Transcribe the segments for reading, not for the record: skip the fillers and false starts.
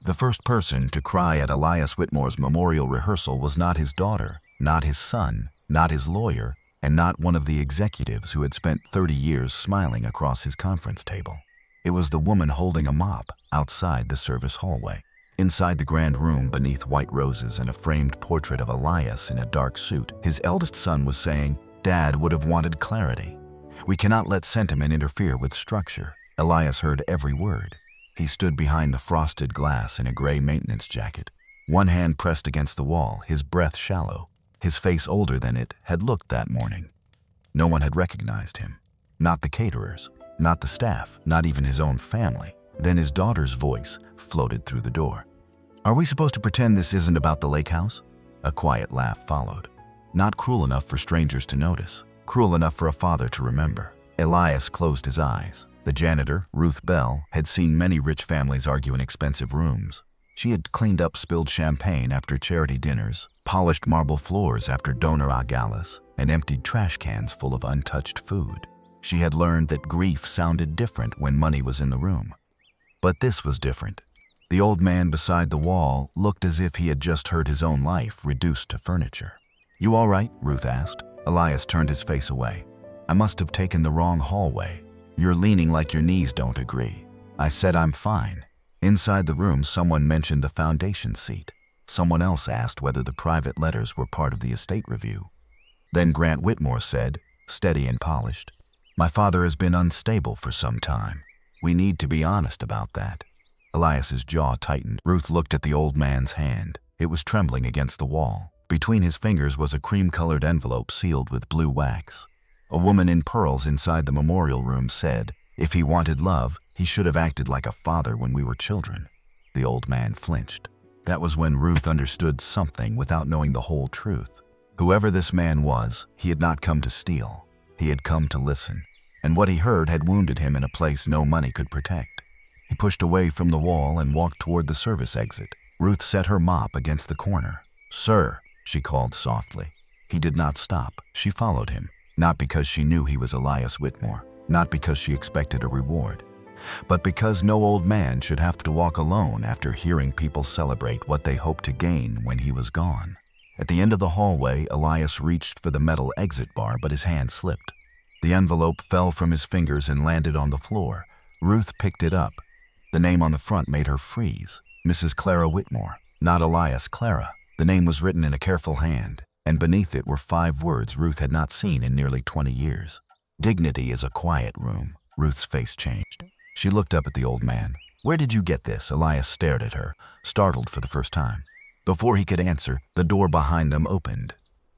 The first person to cry at Elias Whitmore's memorial rehearsal was not his daughter, not his son, not his lawyer, and not one of the executives who had spent 30 years smiling across his conference table. It was the woman holding a mop outside the service hallway. Inside the grand room beneath white roses and a framed portrait of Elias in a dark suit, his eldest son was saying, "Dad would have wanted clarity. We cannot let sentiment interfere with structure." Elias heard every word. He stood behind the frosted glass in a gray maintenance jacket, one hand pressed against the wall, his breath shallow. His face older than it had looked that morning. No one had recognized him. Not the caterers, not the staff, not even his own family. Then his daughter's voice floated through the door. "Are we supposed to pretend this isn't about the lake house?" A quiet laugh followed. Not cruel enough for strangers to notice, cruel enough for a father to remember. Elias closed his eyes. The janitor, Ruth Bell, had seen many rich families argue in expensive rooms. She had cleaned up spilled champagne after charity dinners, polished marble floors after donor galas, and emptied trash cans full of untouched food. She had learned that grief sounded different when money was in the room. But this was different. The old man beside the wall looked as if he had just heard his own life reduced to furniture. "You all right?" Ruth asked. Elias turned his face away. "I must have taken the wrong hallway. You're leaning like your knees don't agree." I said I'm fine. Inside the room, someone mentioned the foundation seat. Someone else asked whether the private letters were part of the estate review. Then Grant Whitmore said, steady and polished, "My father has been unstable for some time. We need to be honest about that." Elias's jaw tightened. Ruth looked at the old man's hand. It was trembling against the wall. Between his fingers was a cream-colored envelope sealed with blue wax. A woman in pearls inside the memorial room said, "If he wanted love, he should have acted like a father when we were children." The old man flinched. That was when Ruth understood something without knowing the whole truth. Whoever this man was, he had not come to steal. He had come to listen. And what he heard had wounded him in a place no money could protect. He pushed away from the wall and walked toward the service exit. Ruth set her mop against the corner. "Sir," she called softly. He did not stop. She followed him, not because she knew he was Elias Whitmore, not because she expected a reward, but because no old man should have to walk alone after hearing people celebrate what they hoped to gain when he was gone. At the end of the hallway, Elias reached for the metal exit bar, but his hand slipped. The envelope fell from his fingers and landed on the floor. Ruth picked it up. The name on the front made her freeze. Mrs. Clara Whitmore, not Elias, Clara. The name was written in a careful hand, and beneath it were 5 words Ruth had not seen in nearly 20 years. "Dignity is a quiet room." Ruth's face changed. She looked up at the old man. "Where did you get this?" Elias stared at her, startled for the first time. Before he could answer, the door behind them opened.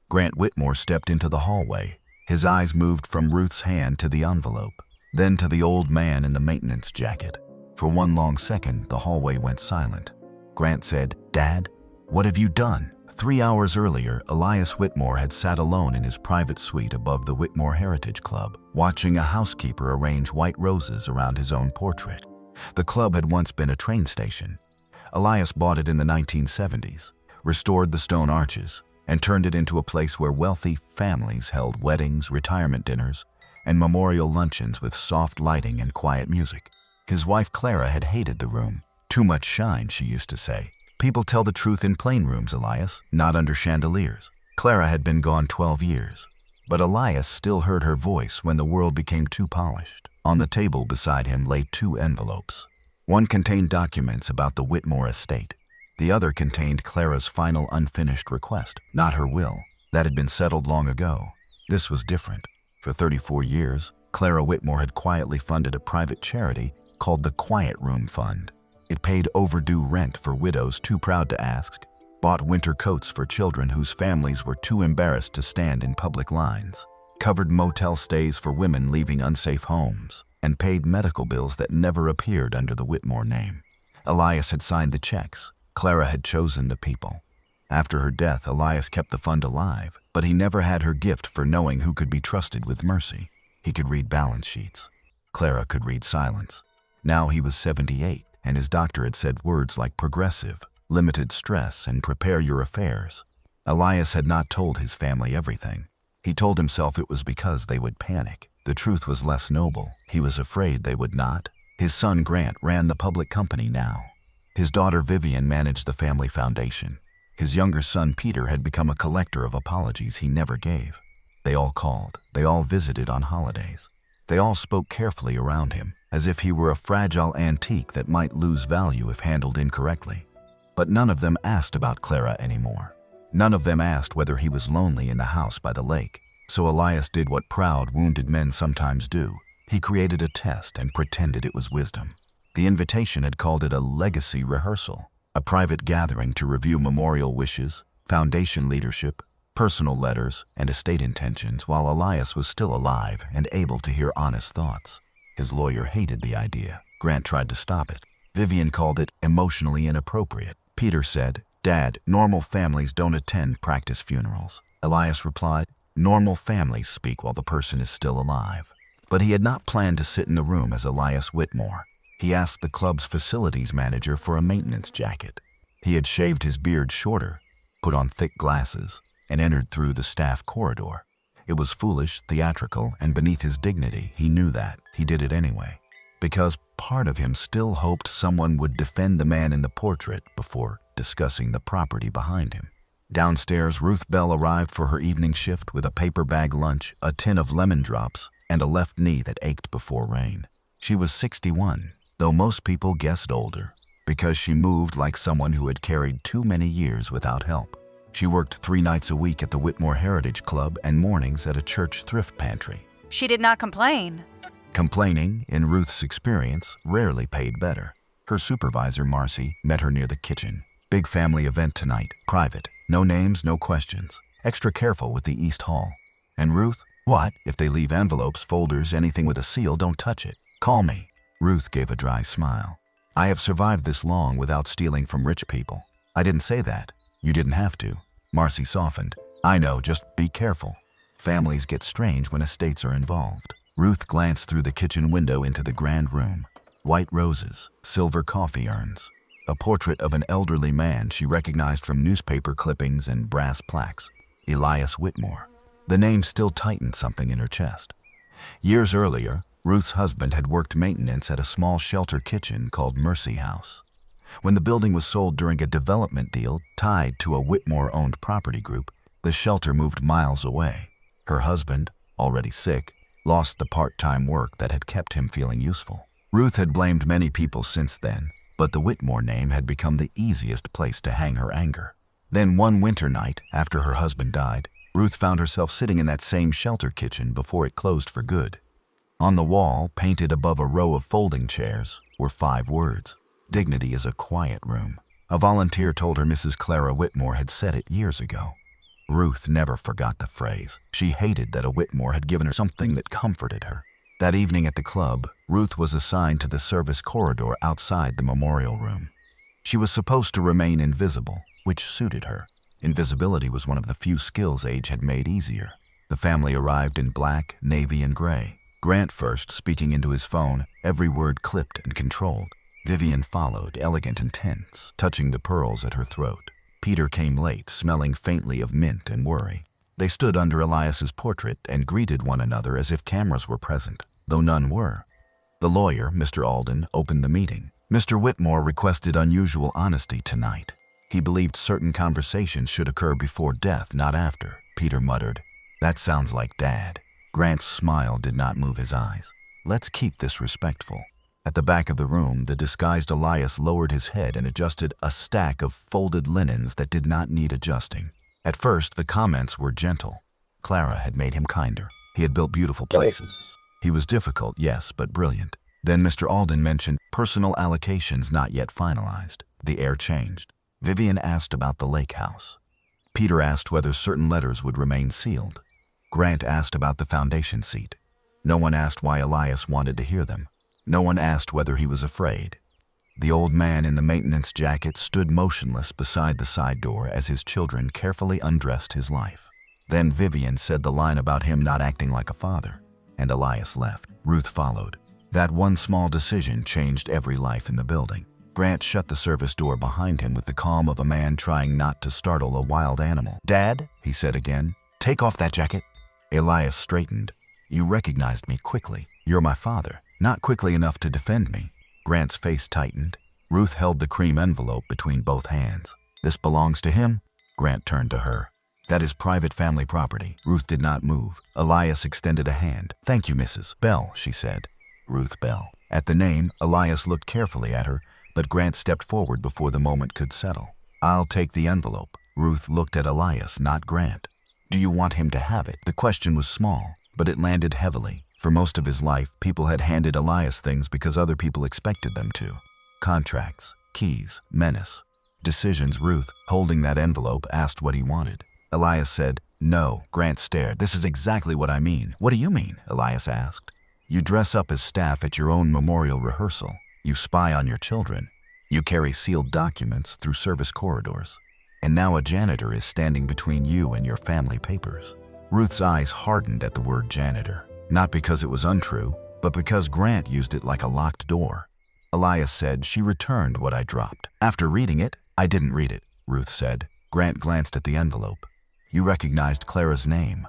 Grant Whitmore stepped into the hallway. His eyes moved from Ruth's hand to the envelope, then to the old man in the maintenance jacket. For one long second, the hallway went silent. Grant said, "Dad, what have you done?" 3 hours earlier, Elias Whitmore had sat alone in his private suite above the Whitmore Heritage Club, watching a housekeeper arrange white roses around his own portrait. The club had once been a train station. Elias bought it in the 1970s, restored the stone arches, and turned it into a place where wealthy families held weddings, retirement dinners, and memorial luncheons with soft lighting and quiet music. His wife Clara had hated the room. "Too much shine," she used to say. "People tell the truth in plain rooms, Elias, not under chandeliers." Clara had been gone 12 years, but Elias still heard her voice when the world became too polished. On the table beside him lay 2 envelopes. One contained documents about the Whitmore estate. The other contained Clara's final unfinished request, not her will. That had been settled long ago. This was different. For 34 years, Clara Whitmore had quietly funded a private charity called the Quiet Room Fund. It paid overdue rent for widows too proud to ask, bought winter coats for children whose families were too embarrassed to stand in public lines, covered motel stays for women leaving unsafe homes, and paid medical bills that never appeared under the Whitmore name. Elias had signed the checks. Clara had chosen the people. After her death, Elias kept the fund alive, but he never had her gift for knowing who could be trusted with mercy. He could read balance sheets. Clara could read silence. Now he was 78, and his doctor had said words like progressive, limited stress, and prepare your affairs. Elias had not told his family everything. He told himself it was because they would panic. The truth was less noble. He was afraid they would not. His son Grant ran the public company now. His daughter Vivian managed the family foundation. His younger son Peter had become a collector of apologies he never gave. They all called. They all visited on holidays. They all spoke carefully around him, as if he were a fragile antique that might lose value if handled incorrectly. But none of them asked about Clara anymore. None of them asked whether he was lonely in the house by the lake. So Elias did what proud, wounded men sometimes do. He created a test and pretended it was wisdom. The invitation had called it a legacy rehearsal, a private gathering to review memorial wishes, foundation leadership, personal letters, and estate intentions while Elias was still alive and able to hear honest thoughts. His lawyer hated the idea. Grant tried to stop it. Vivian called it emotionally inappropriate. Peter said, "Dad, normal families don't attend practice funerals." Elias replied, "Normal families speak while the person is still alive." But he had not planned to sit in the room as Elias Whitmore. He asked the club's facilities manager for a maintenance jacket. He had shaved his beard shorter, put on thick glasses, and entered through the staff corridor. It was foolish, theatrical, and beneath his dignity. He knew that. He did it anyway. Because part of him still hoped someone would defend the man in the portrait before discussing the property behind him. Downstairs, Ruth Bell arrived for her evening shift with a paper bag lunch, a tin of lemon drops, and a left knee that ached before rain. She was 61, though most people guessed older, because she moved like someone who had carried too many years without help. She worked 3 nights a week at the Whitmore Heritage Club and mornings at a church thrift pantry. She did not complain. Complaining, in Ruth's experience, rarely paid better. Her supervisor, Marcy, met her near the kitchen. "Big family event tonight, private. No names, no questions. Extra careful with the East Hall." And Ruth, "What? If they leave envelopes, folders, anything with a seal, don't touch it. Call me." Ruth gave a dry smile. "I have survived this long without stealing from rich people." "I didn't say that. You didn't have to." Marcy softened. "I know, just be careful. Families get strange when estates are involved." Ruth glanced through the kitchen window into the grand room. White roses, silver coffee urns, a portrait of an elderly man she recognized from newspaper clippings and brass plaques. Elias Whitmore. The name still tightened something in her chest. Years earlier, Ruth's husband had worked maintenance at a small shelter kitchen called Mercy House. When the building was sold during a development deal tied to a Whitmore-owned property group, the shelter moved miles away. Her husband, already sick, lost the part-time work that had kept him feeling useful. Ruth had blamed many people since then, but the Whitmore name had become the easiest place to hang her anger. Then one winter night, after her husband died, Ruth found herself sitting in that same shelter kitchen before it closed for good. On the wall, painted above a row of folding chairs, were 5 words. "Dignity is a quiet room." A volunteer told her Mrs. Clara Whitmore had said it years ago. Ruth never forgot the phrase. She hated that a Whitmore had given her something that comforted her. That evening at the club, Ruth was assigned to the service corridor outside the memorial room. She was supposed to remain invisible, which suited her. Invisibility was one of the few skills age had made easier. The family arrived in black, navy, and gray. Grant first, speaking into his phone, every word clipped and controlled. Vivian followed, elegant and tense, touching the pearls at her throat. Peter came late, smelling faintly of mint and worry. They stood under Elias's portrait and greeted one another as if cameras were present, though none were. The lawyer, Mr. Alden, opened the meeting. Mr. Whitmore requested unusual honesty tonight. He believed certain conversations should occur before death, not after. Peter muttered, "That sounds like Dad." Grant's smile did not move his eyes. "Let's keep this respectful." At the back of the room, the disguised Elias lowered his head and adjusted a stack of folded linens that did not need adjusting. At first, the comments were gentle. Clara had made him kinder. He had built beautiful places. He was difficult, yes, but brilliant. Then Mr. Alden mentioned personal allocations not yet finalized. The air changed. Vivian asked about the lake house. Peter asked whether certain letters would remain sealed. Grant asked about the foundation seat. No one asked why Elias wanted to hear them. No one asked whether he was afraid. The old man in the maintenance jacket stood motionless beside the side door as his children carefully undressed his life. Then Vivian said the line about him not acting like a father, and Elias left. Ruth followed. That one small decision changed every life in the building. Grant shut the service door behind him with the calm of a man trying not to startle a wild animal. "Dad," he said again, "take off that jacket." Elias straightened. "You recognized me quickly. You're my father. Not quickly enough to defend me." Grant's face tightened. Ruth held the cream envelope between both hands. This belongs to him? Grant turned to her. That is private family property. Ruth did not move. Elias extended a hand. Thank you, Mrs. Bell, she said. Ruth Bell. At the name, Elias looked carefully at her, but Grant stepped forward before the moment could settle. I'll take the envelope. Ruth looked at Elias, not Grant. Do you want him to have it? The question was small, but it landed heavily. For most of his life, people had handed Elias things because other people expected them to. Contracts, keys, menace. Decisions. Ruth, holding that envelope, asked what he wanted. Elias said, no. Grant stared. This is exactly what I mean. What do you mean? Elias asked. You dress up as staff at your own memorial rehearsal. You spy on your children. You carry sealed documents through service corridors. And now a janitor is standing between you and your family papers. Ruth's eyes hardened at the word janitor. Not because it was untrue, but because Grant used it like a locked door. Elias said, she returned what I dropped. After reading it, I didn't read it, Ruth said. Grant glanced at the envelope. You recognized Clara's name.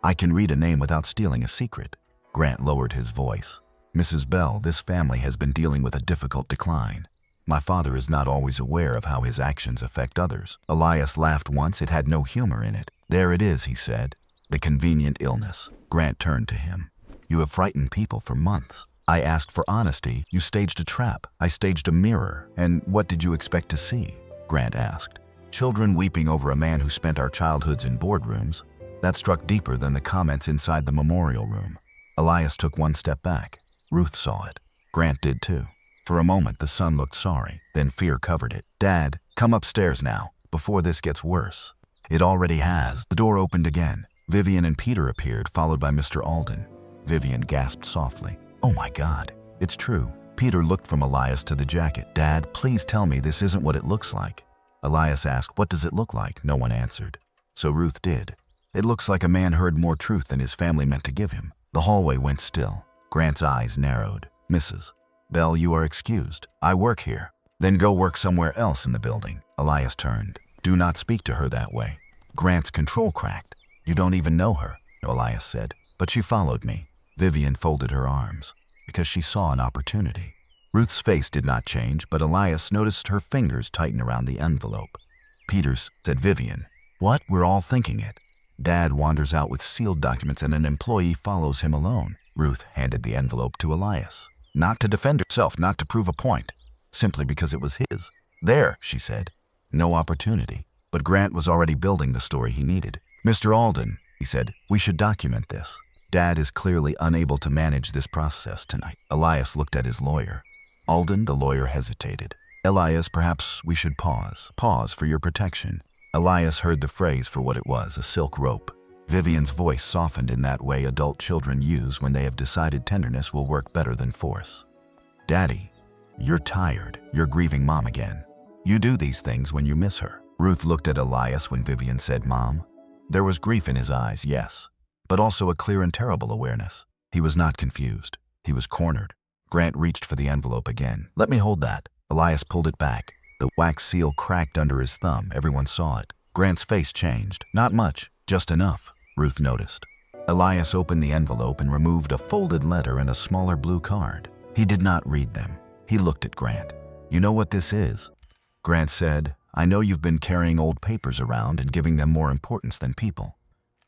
I can read a name without stealing a secret. Grant lowered his voice. Mrs. Bell, this family has been dealing with a difficult decline. My father is not always aware of how his actions affect others. Elias laughed once. It had no humor in it. There it is, he said. The convenient illness. Grant turned to him. You have frightened people for months. I asked for honesty. You staged a trap. I staged a mirror. And what did you expect to see? Grant asked. Children weeping over a man who spent our childhoods in boardrooms. That struck deeper than the comments inside the memorial room. Elias took one step back. Ruth saw it. Grant did too. For a moment, the son looked sorry. Then fear covered it. Dad, come upstairs now, before this gets worse. It already has. The door opened again. Vivian and Peter appeared, followed by Mr. Alden. Vivian gasped softly. Oh my God, it's true. Peter looked from Elias to the jacket. Dad, please tell me this isn't what it looks like. Elias asked, what does it look like? No one answered. So Ruth did. It looks like a man heard more truth than his family meant to give him. The hallway went still. Grant's eyes narrowed. Mrs. Bell, you are excused. I work here. Then go work somewhere else in the building. Elias turned. Do not speak to her that way. Grant's control cracked. You don't even know her, Elias said. But she followed me. Vivian folded her arms because she saw an opportunity. Ruth's face did not change, but Elias noticed her fingers tighten around the envelope. Peters, said Vivian. What? We're all thinking it. Dad wanders out with sealed documents and an employee follows him alone. Ruth handed the envelope to Elias. Not to defend herself, not to prove a point. Simply because it was his. There, she said. No opportunity. But Grant was already building the story he needed. Mr. Alden, he said, we should document this. Dad is clearly unable to manage this process tonight. Elias looked at his lawyer. Alden, the lawyer, hesitated. Elias, perhaps we should pause. Pause for your protection. Elias heard the phrase for what it was, a silk rope. Vivian's voice softened in that way adult children use when they have decided tenderness will work better than force. Daddy, you're tired. You're grieving Mom again. You do these things when you miss her. Ruth looked at Elias when Vivian said Mom. There was grief in his eyes, yes, but also a clear and terrible awareness. He was not confused. He was cornered. Grant reached for the envelope again. Let me hold that. Elias pulled it back. The wax seal cracked under his thumb. Everyone saw it. Grant's face changed. Not much, just enough, Ruth noticed. Elias opened the envelope and removed a folded letter and a smaller blue card. He did not read them. He looked at Grant. You know what this is? Grant said, I know you've been carrying old papers around and giving them more importance than people.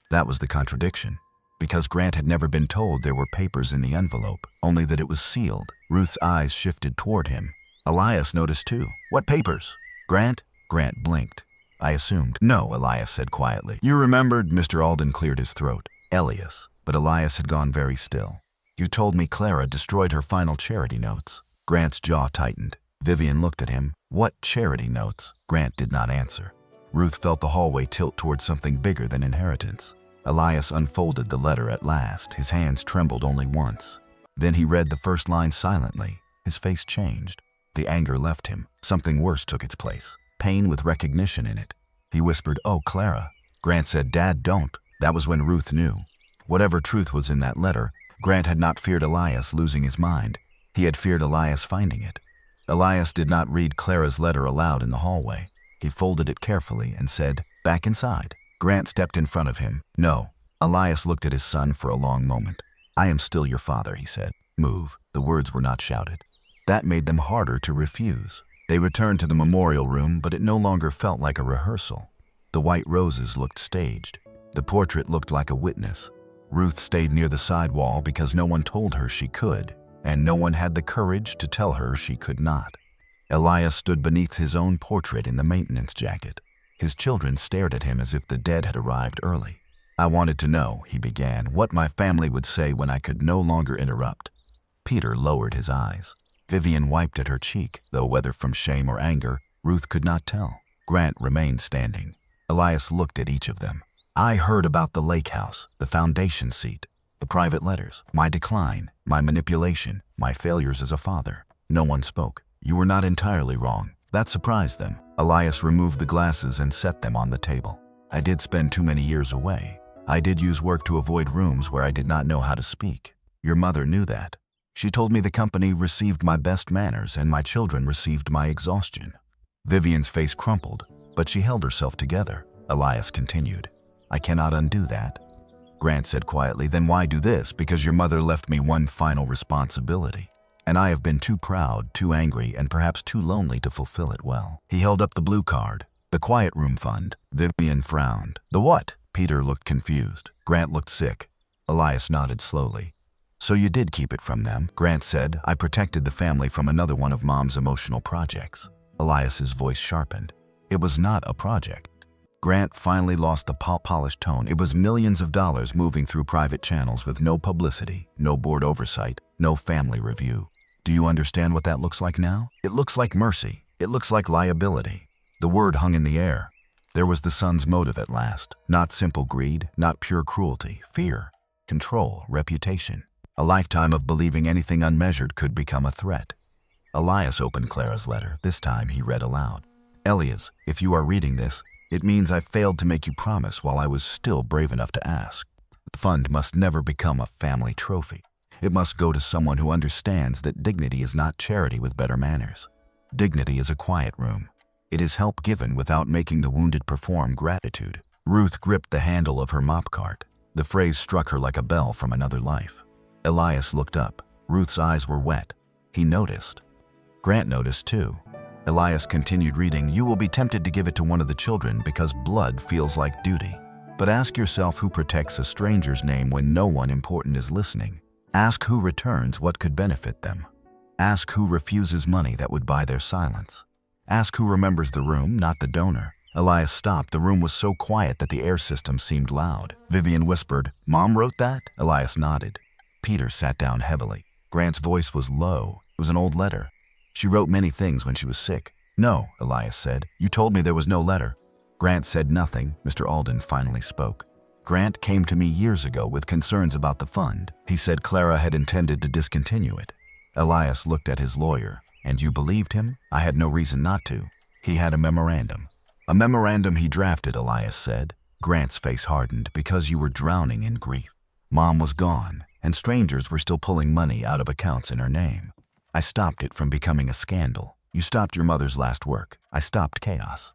That was the contradiction. Because Grant had never been told there were papers in the envelope, only that it was sealed. Ruth's eyes shifted toward him. Elias noticed too. What papers? Grant? Grant blinked. I assumed. No, Elias said quietly. You remembered? Mr. Alden cleared his throat. Elias. But Elias had gone very still. You told me Clara destroyed her final charity notes. Grant's jaw tightened. Vivian looked at him. What charity notes? Grant did not answer. Ruth felt the hallway tilt toward something bigger than inheritance. Elias unfolded the letter at last. His hands trembled only once. Then he read the first line silently. His face changed. The anger left him. Something worse took its place. Pain with recognition in it. He whispered, Oh, Clara. Grant said, Dad, don't. That was when Ruth knew. Whatever truth was in that letter, Grant had not feared Elias losing his mind. He had feared Elias finding it. Elias did not read Clara's letter aloud in the hallway. He folded it carefully and said, Back inside. Grant stepped in front of him. No. Elias looked at his son for a long moment. I am still your father, he said. Move. The words were not shouted. That made them harder to refuse. They returned to the memorial room, but it no longer felt like a rehearsal. The white roses looked staged. The portrait looked like a witness. Ruth stayed near the side wall because no one told her she could, and no one had the courage to tell her she could not. Elias stood beneath his own portrait in the maintenance jacket. His children stared at him as if the dead had arrived early. "I wanted to know," he began, "what my family would say when I could no longer interrupt." Peter lowered his eyes. Vivian wiped at her cheek, though whether from shame or anger, Ruth could not tell. Grant remained standing. Elias looked at each of them. "I heard about the lake house, the foundation seat, the private letters, my decline, my manipulation, my failures as a father." No one spoke. "You were not entirely wrong." That surprised them. Elias removed the glasses and set them on the table. "I did spend too many years away. I did use work to avoid rooms where I did not know how to speak. Your mother knew that. She told me the company received my best manners and my children received my exhaustion." Vivian's face crumpled, but she held herself together. Elias continued, "I cannot undo that." Grant said quietly, "Then why do this? Because your mother left me one final responsibility. And I have been too proud, too angry, and perhaps too lonely to fulfill it well." He held up the blue card. "The Quiet Room Fund." Vivian frowned. "The what?" Peter looked confused. Grant looked sick. Elias nodded slowly. "So you did keep it from them?" Grant said, "I protected the family from another one of Mom's emotional projects." Elias's voice sharpened. "It was not a project." Grant finally lost the polished tone. "It was millions of dollars moving through private channels with no publicity, no board oversight, no family review. Do you understand what that looks like now? It looks like mercy. It looks like liability." The word hung in the air. There was the son's motive at last. Not simple greed, not pure cruelty. Fear, control, reputation. A lifetime of believing anything unmeasured could become a threat. Elias opened Clara's letter. This time he read aloud. "Elias, if you are reading this, it means I failed to make you promise while I was still brave enough to ask. The fund must never become a family trophy. It must go to someone who understands that dignity is not charity with better manners. Dignity is a quiet room. It is help given without making the wounded perform gratitude." Ruth gripped the handle of her mop cart. The phrase struck her like a bell from another life. Elias looked up. Ruth's eyes were wet. He noticed. Grant noticed too. Elias continued reading, "You will be tempted to give it to one of the children because blood feels like duty. But ask yourself who protects a stranger's name when no one important is listening. Ask who returns what could benefit them. Ask who refuses money that would buy their silence. Ask who remembers the room, not the donor." Elias stopped. The room was so quiet that the air system seemed loud. Vivian whispered, "Mom wrote that?" Elias nodded. Peter sat down heavily. Grant's voice was low. It was an old letter. "She wrote many things when she was sick." "No," Elias said. "You told me there was no letter." Grant said nothing. Mr. Alden finally spoke. "Grant came to me years ago with concerns about the fund. He said Clara had intended to discontinue it." Elias looked at his lawyer. "And you believed him?" "I had no reason not to. He had a memorandum." "A memorandum he drafted," Elias said. Grant's face hardened. "Because you were drowning in grief. Mom was gone, and strangers were still pulling money out of accounts in her name. I stopped it from becoming a scandal. You stopped your mother's last work. I stopped chaos."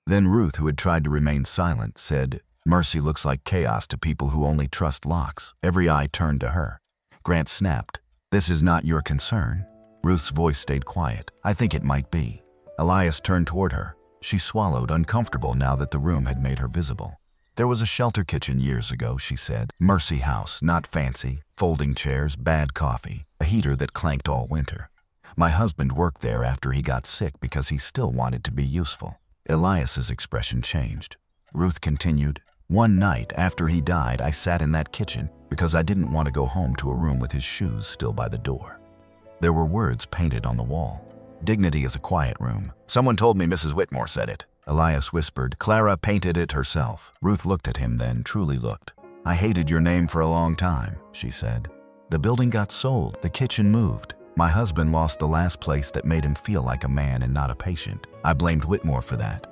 Then Ruth, who had tried to remain silent, said, "Mercy looks like chaos to people who only trust locks." Every eye turned to her. Grant snapped, "This is not your concern." Ruth's voice stayed quiet. "I think it might be." Elias turned toward her. She swallowed, uncomfortable now that the room had made her visible. "There was a shelter kitchen years ago," she said. "Mercy House, not fancy. Folding chairs, bad coffee, a heater that clanked all winter. My husband worked there after he got sick because he still wanted to be useful." Elias's expression changed. Ruth continued, "One night after he died, I sat in that kitchen because I didn't want to go home to a room with his shoes still by the door." There were words painted on the wall. "Dignity is a quiet room. Someone told me Mrs. Whitmore said it." Elias whispered, "Clara painted it herself." Ruth looked at him then, truly looked. "I hated your name for a long time," she said. "The building got sold. The kitchen moved. My husband lost the last place that made him feel like a man and not a patient. I blamed Whitmore for that.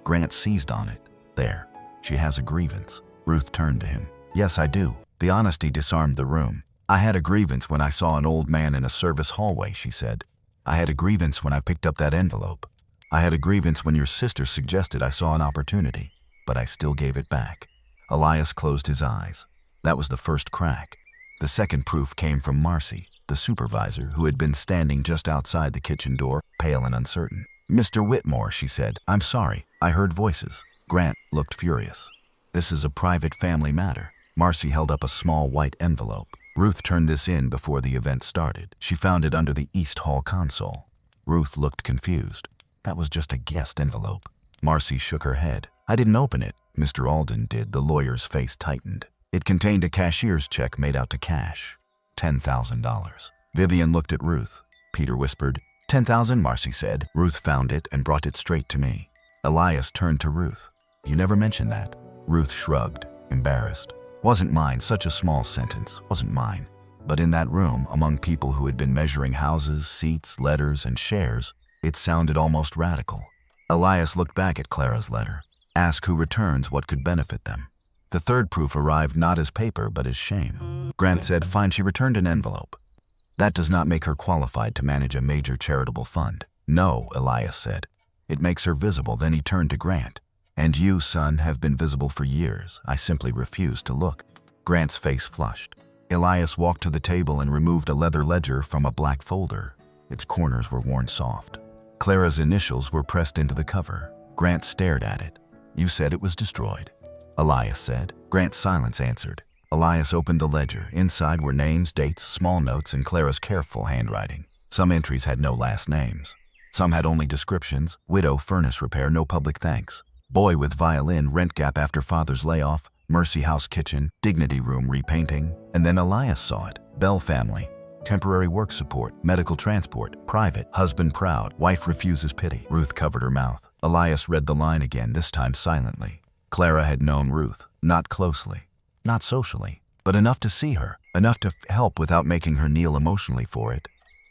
Grant seized on it. There. She has a grievance." Ruth turned to him. "Yes, I do." The honesty disarmed the room. "I had a grievance when I saw an old man in a service hallway," she said. "I had a grievance when I picked up that envelope. I had a grievance when your sister suggested I saw an opportunity, but I still gave it back." Elias closed his eyes. That was the first crack. The second proof came from Marcy. the supervisor, who had been standing just outside the kitchen door, pale and uncertain. "Mr. Whitmore," she said, "I'm sorry. I heard voices." Grant looked furious. "This is a private family matter." Marcy held up a small white envelope. Ruth turned this in before the event started. She found it under the East Hall console. Ruth looked confused. "That was just a guest envelope." Marcy shook her head. "I didn't open it." Mr. Alden did. The lawyer's face tightened. "It contained a cashier's check made out to cash. $10,000. Vivian looked at Ruth. Peter whispered, "10,000, Marcy said. Ruth found it and brought it straight to me." Elias turned to Ruth. "You never mentioned that." Ruth shrugged, embarrassed. "Wasn't mine, such a small sentence. Wasn't mine." But in that room, among people who had been measuring houses, seats, letters, and shares, it sounded almost radical. Elias looked back at Clara's letter. "Ask who returns what could benefit them." The third proof arrived not as paper, but as shame. Grant said, "Fine, she returned an envelope. That does not make her qualified to manage a major charitable fund." "No," Elias said. "It makes her visible." Then he turned to Grant. "And you, son, have been visible for years. I simply refuse to look." Grant's face flushed. Elias walked to the table and removed a leather ledger from a black folder. Its corners were worn soft. Clara's initials were pressed into the cover. Grant stared at it. "You said it was destroyed," Elias said. Grant's silence answered. Elias opened the ledger. Inside were names, dates, small notes, and Clara's careful handwriting. Some entries had no last names. Some had only descriptions: widow, furnace repair, no public thanks. Boy with violin, rent gap after father's layoff, Mercy House kitchen, dignity room repainting. And then Elias saw it. Bell family, temporary work support, medical transport, private, husband proud, wife refuses pity. Ruth covered her mouth. Elias read the line again, this time silently. Clara had known Ruth, not closely, not socially, but enough to see her, enough to help without making her kneel emotionally for it.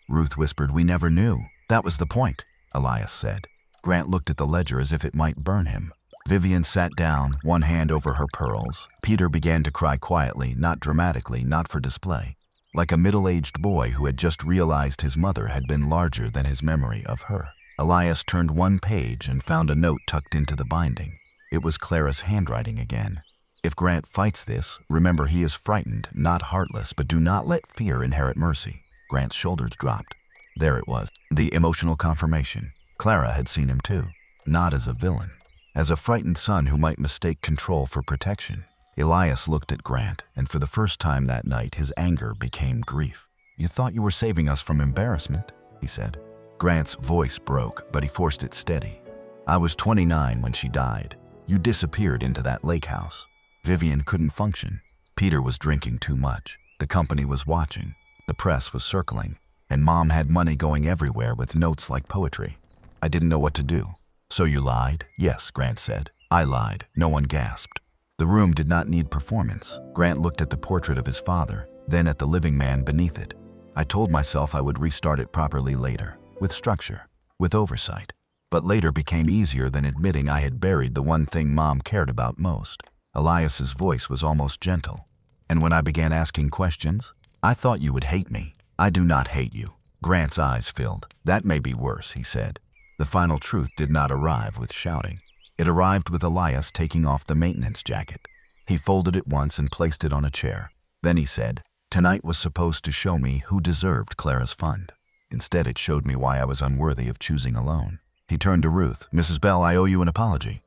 Ruth whispered, "We never knew." "That was the point," Elias said. Grant looked at the ledger as if it might burn him. Vivian sat down, one hand over her pearls. Peter began to cry quietly, not dramatically, not for display, like a middle-aged boy who had just realized his mother had been larger than his memory of her. Elias turned one page and found a note tucked into the binding. It was Clara's handwriting again. "If Grant fights this, remember he is frightened, not heartless, but do not let fear inherit mercy." Grant's shoulders dropped. There it was, the emotional confirmation. Clara had seen him too, not as a villain, as a frightened son who might mistake control for protection. Elias looked at Grant, and for the first time that night, his anger became grief. "You thought you were saving us from embarrassment," he said. Grant's voice broke, but he forced it steady. "I was 29 when she died. You disappeared into that lake house. Vivian couldn't function. Peter was drinking too much. The company was watching. The press was circling. And Mom had money going everywhere with notes like poetry. I didn't know what to do." "So you lied?" "Yes," Grant said. "I lied." No one gasped. The room did not need performance. Grant looked at the portrait of his father, then at the living man beneath it. "I told myself I would restart it properly later, with structure, with oversight. But later became easier than admitting I had buried the one thing Mom cared about most." Elias's voice was almost gentle. "And when I began asking questions, I thought you would hate me." "I do not hate you." Grant's eyes filled. "That may be worse," he said. The final truth did not arrive with shouting. It arrived with Elias taking off the maintenance jacket. He folded it once and placed it on a chair. Then he said, "Tonight was supposed to show me who deserved Clara's fund. Instead, it showed me why I was unworthy of choosing alone." He turned to Ruth. "Mrs. Bell, I owe you an apology."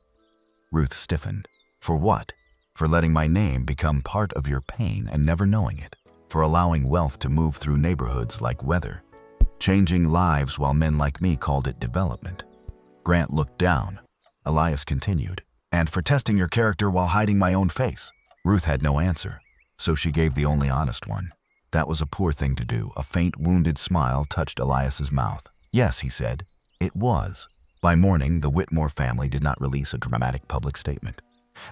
Ruth stiffened. "For what?" "For letting my name become part of your pain and never knowing it. For allowing wealth to move through neighborhoods like weather. Changing lives while men like me called it development." Grant looked down. Elias continued, "And for testing your character while hiding my own face." Ruth had no answer, so she gave the only honest one. "That was a poor thing to do." A faint, wounded smile touched Elias's mouth. "Yes," he said, "it was." By morning, the Whitmore family did not release a dramatic public statement.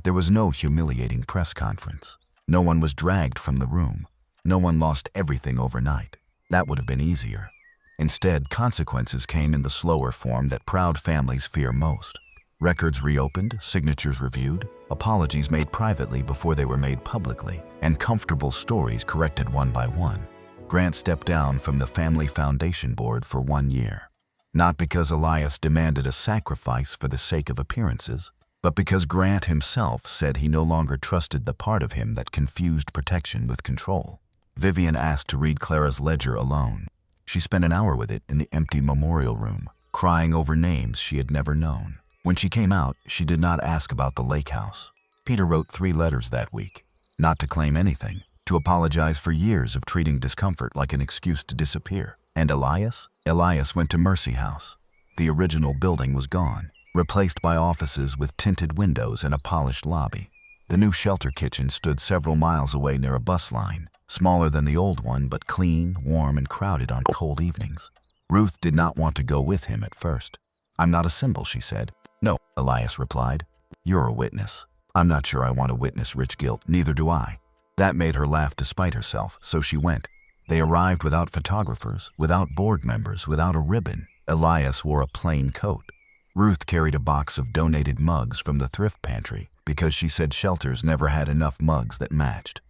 There was no humiliating press conference. No one was dragged from the room. No one lost everything overnight. That would have been easier. Instead, consequences came in the slower form that proud families fear most. Records reopened, signatures reviewed, apologies made privately before they were made publicly, and comfortable stories corrected one by one. Grant stepped down from the family foundation board for 1 year. Not because Elias demanded a sacrifice for the sake of appearances, but because Grant himself said he no longer trusted the part of him that confused protection with control. Vivian asked to read Clara's ledger alone. She spent an hour with it in the empty memorial room, crying over names she had never known. When she came out, she did not ask about the lake house. Peter wrote 3 letters that week, not to claim anything, to apologize for years of treating discomfort like an excuse to disappear. And Elias? Elias went to Mercy House. The original building was gone, replaced by offices with tinted windows and a polished lobby. The new shelter kitchen stood several miles away near a bus line, smaller than the old one but clean, warm, and crowded on cold evenings. Ruth did not want to go with him at first. "I'm not a symbol," she said. "No," Elias replied. "You're a witness." "I'm not sure I want to witness rich guilt." "Neither do I." That made her laugh despite herself, so she went. They arrived without photographers, without board members, without a ribbon. Elias wore a plain coat. Ruth carried a box of donated mugs from the thrift pantry because she said shelters never had enough mugs that matched.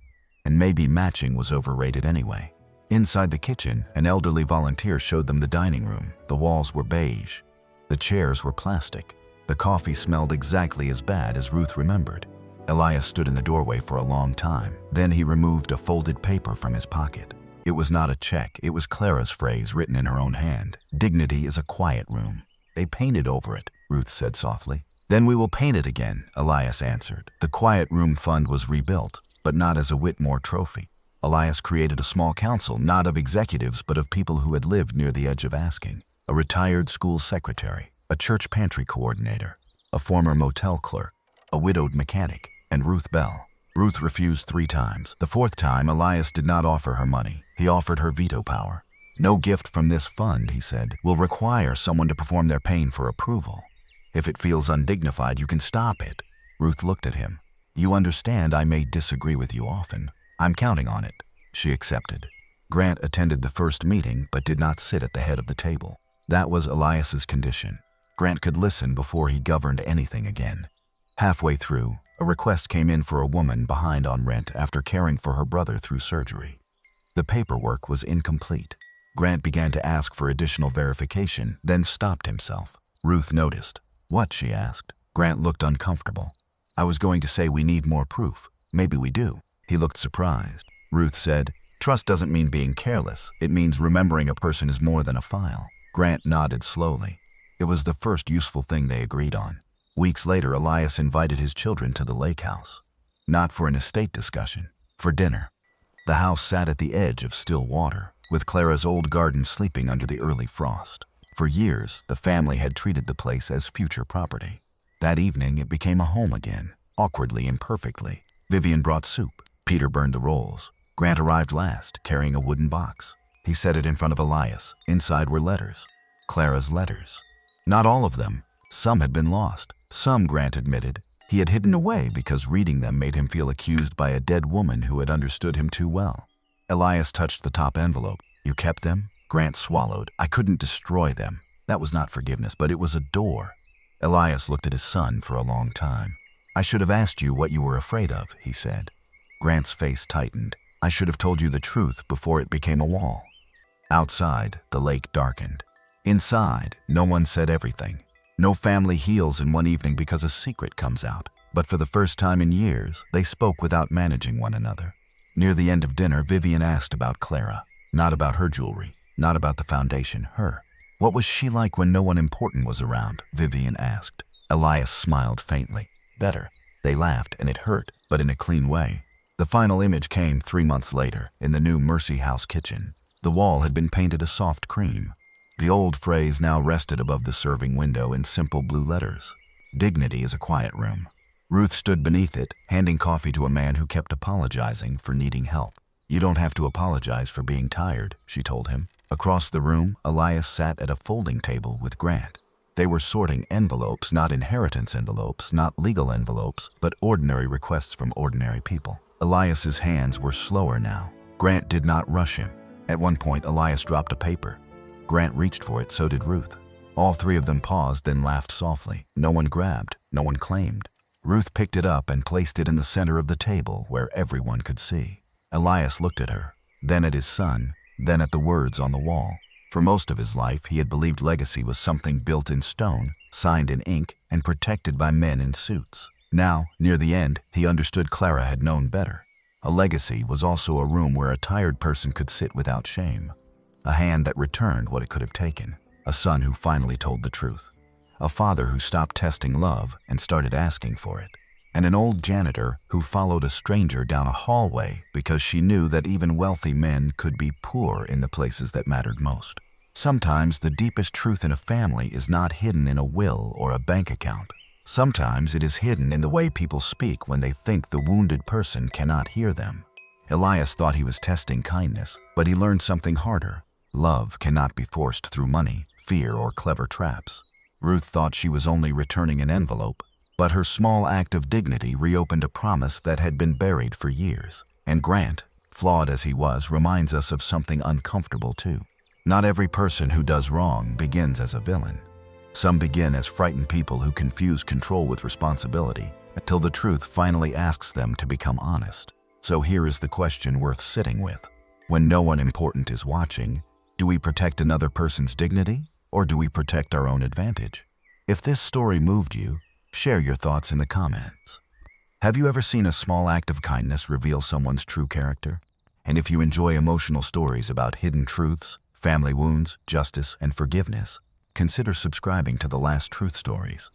And maybe matching was overrated anyway. Inside the kitchen, an elderly volunteer showed them the dining room. The walls were beige. The chairs were plastic. The coffee smelled exactly as bad as Ruth remembered. Elias stood in the doorway for a long time. Then he removed a folded paper from his pocket. It was not a check. It was Clara's phrase written in her own hand. "Dignity is a quiet room." "They painted over it," Ruth said softly. "Then we will paint it again," Elias answered. The Quiet Room Fund was rebuilt, but not as a Whitmore trophy. Elias created a small council, not of executives, but of people who had lived near the edge of asking. A retired school secretary, a church pantry coordinator, a former motel clerk, a widowed mechanic, and Ruth Bell. Ruth refused 3 times. The 4th time, Elias did not offer her money. He offered her veto power. "No gift from this fund," he said, "will require someone to perform their pain for approval. If it feels undignified, you can stop it." Ruth looked at him. "You understand I may disagree with you often. I'm counting on it." She accepted. Grant attended the first meeting but did not sit at the head of the table. That was Elias's condition. Grant could listen before he governed anything again. Halfway through, a request came in for a woman behind on rent after caring for her brother through surgery. The paperwork was incomplete. Grant began to ask for additional verification, then stopped himself. Ruth noticed. "What?" she asked. Grant looked uncomfortable. "I was going to say we need more proof. Maybe we do." He looked surprised. Ruth said, "Trust doesn't mean being careless. It means remembering a person is more than a file." Grant nodded slowly. It was the first useful thing they agreed on. Weeks later, Elias invited his children to the lake house. Not for an estate discussion, for dinner. The house sat at the edge of still water, with Clara's old garden sleeping under the early frost. For years, the family had treated the place as future property. That evening, it became a home again, awkwardly, imperfectly. Vivian brought soup. Peter burned the rolls. Grant arrived last, carrying a wooden box. He set it in front of Elias. Inside were letters. Clara's letters. Not all of them. Some had been lost. Some, Grant admitted, he had hidden away because reading them made him feel accused by a dead woman who had understood him too well. Elias touched the top envelope. "You kept them?" Grant swallowed. "I couldn't destroy them." That was not forgiveness, but it was a door. Elias looked at his son for a long time. "I should have asked you what you were afraid of," he said. Grant's face tightened. "I should have told you the truth before it became a wall." Outside, the lake darkened. Inside, no one said everything. No family heals in one evening because a secret comes out. But for the first time in years, they spoke without managing one another. Near the end of dinner, Vivian asked about Clara. Not about her jewelry, not about the foundation, her. "What was she like when no one important was around?" Vivian asked. Elias smiled faintly. "Better." They laughed, and it hurt, but in a clean way. The final image came 3 months later, in the new Mercy House kitchen. The wall had been painted a soft cream. The old phrase now rested above the serving window in simple blue letters. "Dignity is a quiet room." Ruth stood beneath it, handing coffee to a man who kept apologizing for needing help. "You don't have to apologize for being tired," she told him. Across the room, Elias sat at a folding table with Grant. They were sorting envelopes, not inheritance envelopes, not legal envelopes, but ordinary requests from ordinary people. Elias's hands were slower now. Grant did not rush him. At one point, Elias dropped a paper. Grant reached for it, so did Ruth. All 3 of them paused, then laughed softly. No one grabbed, no one claimed. Ruth picked it up and placed it in the center of the table where everyone could see. Elias looked at her, then at his son, then at the words on the wall. For most of his life, he had believed legacy was something built in stone, signed in ink, and protected by men in suits. Now, near the end, he understood Clara had known better. A legacy was also a room where a tired person could sit without shame. A hand that returned what it could have taken. A son who finally told the truth. A father who stopped testing love and started asking for it. And an old janitor who followed a stranger down a hallway because she knew that even wealthy men could be poor in the places that mattered most. Sometimes the deepest truth in a family is not hidden in a will or a bank account. Sometimes it is hidden in the way people speak when they think the wounded person cannot hear them. Elias thought he was testing kindness, but he learned something harder. Love cannot be forced through money, fear, or clever traps. Ruth thought she was only returning an envelope, but her small act of dignity reopened a promise that had been buried for years. And Grant, flawed as he was, reminds us of something uncomfortable too. Not every person who does wrong begins as a villain. Some begin as frightened people who confuse control with responsibility until the truth finally asks them to become honest. So here is the question worth sitting with. When no one important is watching, do we protect another person's dignity, or do we protect our own advantage? If this story moved you, share your thoughts in the comments. Have you ever seen a small act of kindness reveal someone's true character? And if you enjoy emotional stories about hidden truths, family wounds, justice, and forgiveness, consider subscribing to The Last Truth Stories.